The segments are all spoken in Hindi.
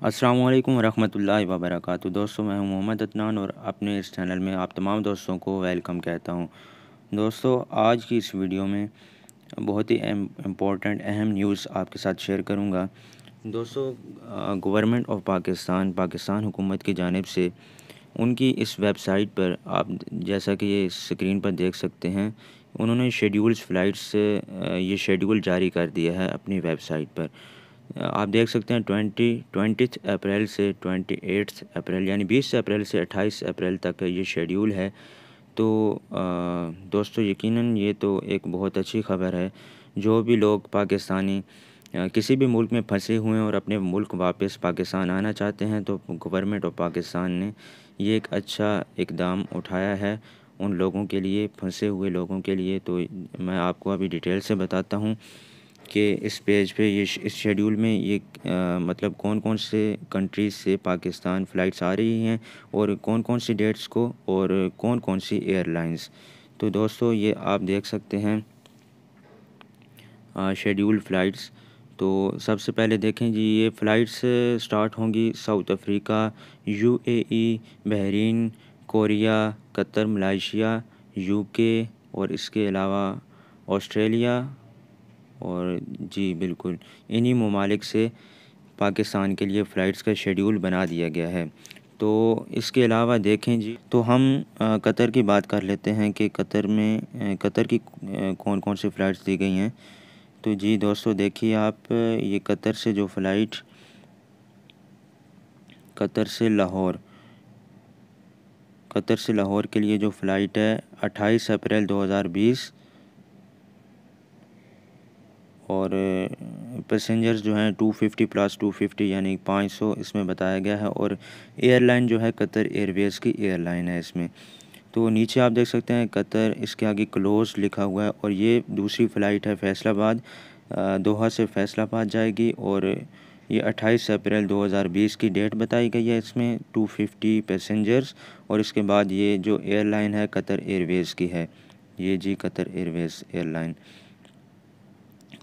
अस्सलामुअलैकुम वरहमतुल्लाहि वबरकातुहू। दोस्तों, मैं हूं मोहम्मद अदनान और अपने इस चैनल में आप तमाम दोस्तों को वेलकम कहता हूं। दोस्तों, आज की इस वीडियो में बहुत ही इम्पोर्टेंट अहम न्यूज़ आपके साथ शेयर करूंगा। दोस्तों, गवर्नमेंट ऑफ पाकिस्तान हुकूमत की जानिब से उनकी इस वेबसाइट पर आप जैसा कि ये स्क्रीन पर देख सकते हैं, उन्होंने शेड्यूल्स फ़्लाइट्स से ये शेड्यूल जारी कर दिया है अपनी वेबसाइट पर। आप देख सकते हैं 20 अप्रैल से 28 अप्रैल यानी 20 अप्रैल से 28 अप्रैल तक ये शेड्यूल है। तो दोस्तों, यकीनन ये तो एक बहुत अच्छी ख़बर है। जो भी लोग पाकिस्तानी किसी भी मुल्क में फंसे हुए हैं और अपने मुल्क वापस पाकिस्तान आना चाहते हैं, तो गवर्नमेंट ऑफ पाकिस्तान ने ये एक अच्छा इक़दाम उठाया है उन लोगों के लिए, फंसे हुए लोगों के लिए। तो मैं आपको अभी डिटेल से बताता हूँ कि इस पेज पे इस शेड्यूल में ये मतलब कौन कौन से कंट्रीज़ से पाकिस्तान फ़्लाइट्स आ रही हैं और कौन कौन सी डेट्स को और कौन कौन सी एयरलाइंस। तो दोस्तों, ये आप देख सकते हैं शेड्यूल फ़्लाइट्स। तो सबसे पहले देखें जी, ये फ़्लाइट्स स्टार्ट होंगी south Africa, UAE, Bahrain, Korea, Qatar, Malaysia, UK और इसके अलावा ऑस्ट्रेलिया। और जी बिल्कुल, इन्हीं ममालिक से पाकिस्तान के लिए फ़्लाइट्स का शेड्यूल बना दिया गया है। तो इसके अलावा देखें जी, तो हम कतर की बात कर लेते हैं कि कतर में कतर की कौन कौन सी फ़्लाइट्स दी गई हैं। तो जी दोस्तों, देखिए आप, ये कतर से जो फ़्लाइट कतर से लाहौर के लिए जो फ़्लाइट है 28 अप्रैल 2020 और पैसेंजर्स जो हैं 250 प्लस 250 यानी 500 इसमें बताया गया है। और एयरलाइन जो है कतर एयरवेज़ की एयरलाइन है इसमें। तो नीचे आप देख सकते हैं कतर, इसके आगे क्लोज लिखा हुआ है। और ये दूसरी फ़्लाइट है फैसलाबाद, दोहा से फैसलाबाद जाएगी और ये 28 अप्रैल 2020 की डेट बताई गई है इसमें, 250 पैसेंजर्स। और इसके बाद ये जो एयरलाइन है कतर एयरवेज़ की है, ये जी कतर एयरवेज़ एयरलाइन।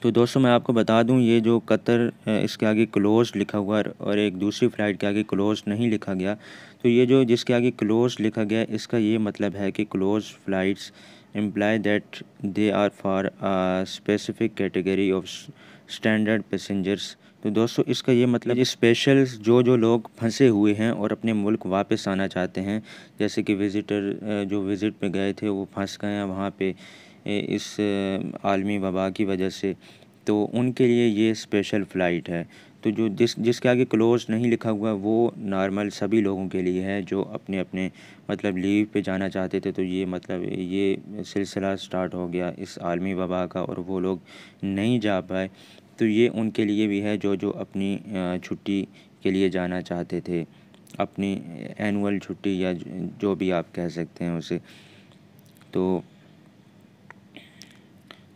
तो दोस्तों, मैं आपको बता दूं, ये जो कतर इसके आगे क्लोज लिखा हुआ है और एक दूसरी फ़्लाइट के आगे क्लोज नहीं लिखा गया। तो ये जो जिसके आगे क्लोज लिखा गया, इसका ये मतलब है कि close flights imply that they are for a specific category of standard passengers. तो दोस्तों, इसका ये मतलब ये स्पेशल जो लोग फंसे हुए हैं और अपने मुल्क वापस आना चाहते हैं, जैसे कि विज़िटर जो विज़िट पे गए थे वो फंस गए हैं वहाँ पे इस आलमी वबा की वजह से, तो उनके लिए ये स्पेशल फ़्लाइट है। तो जो जिसके आगे क्लोज नहीं लिखा हुआ वो नॉर्मल सभी लोगों के लिए है जो अपने अपने मतलब लीव पे जाना चाहते थे। तो ये मतलब ये सिलसिला स्टार्ट हो गया इस आलमी वबा का और वो लोग नहीं जा पाए। तो ये उनके लिए भी है जो अपनी छुट्टी के लिए जाना चाहते थे, अपनी एनुअल छुट्टी या जो भी आप कह सकते हैं उसे। तो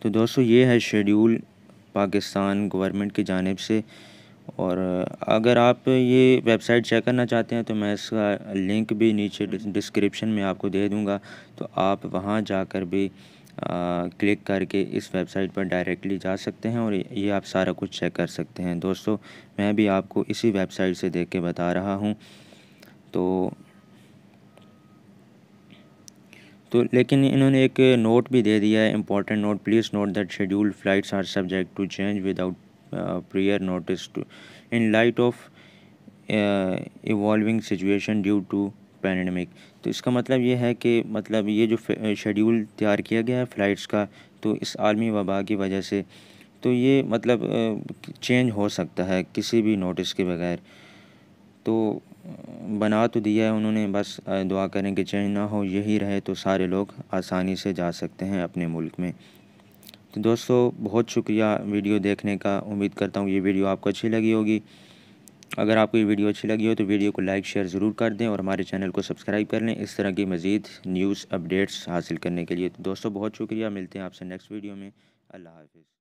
दोस्तों, ये है शेड्यूल पाकिस्तान गवर्नमेंट की जानिब से। और अगर आप ये वेबसाइट चेक करना चाहते हैं तो मैं इसका लिंक भी नीचे डिस्क्रिप्शन में आपको दे दूंगा। तो आप वहां जाकर भी क्लिक करके इस वेबसाइट पर डायरेक्टली जा सकते हैं और ये आप सारा कुछ चेक कर सकते हैं। दोस्तों, मैं भी आपको इसी वेबसाइट से देख के बता रहा हूँ। तो लेकिन इन्होंने एक नोट भी दे दिया है, important note. Please note that schedule flights are subject to change without prior notice to in light of evolving situation due to pandemic. तो इसका मतलब ये है कि मतलब ये जो शेड्यूल तैयार किया गया है फ़्लाइट्स का, तो इस आलमी वबा की वजह से तो ये मतलब चेंज हो सकता है किसी भी नोटिस के बगैर। तो बना तो दिया है उन्होंने, बस दुआ करें कि चेंज ना हो, यही रहे तो सारे लोग आसानी से जा सकते हैं अपने मुल्क में। तो दोस्तों, बहुत शुक्रिया वीडियो देखने का। उम्मीद करता हूँ ये वीडियो आपको अच्छी लगी होगी। अगर आपको ये वीडियो अच्छी लगी हो तो वीडियो को लाइक शेयर ज़रूर कर दें और हमारे चैनल को सब्सक्राइब कर लें इस तरह की मज़ीद न्यूज़ अपडेट्स हासिल करने के लिए। तो दोस्तों, बहुत शुक्रिया, मिलते हैं आपसे नेक्स्ट वीडियो में। अल्लाह हाफ़िज़।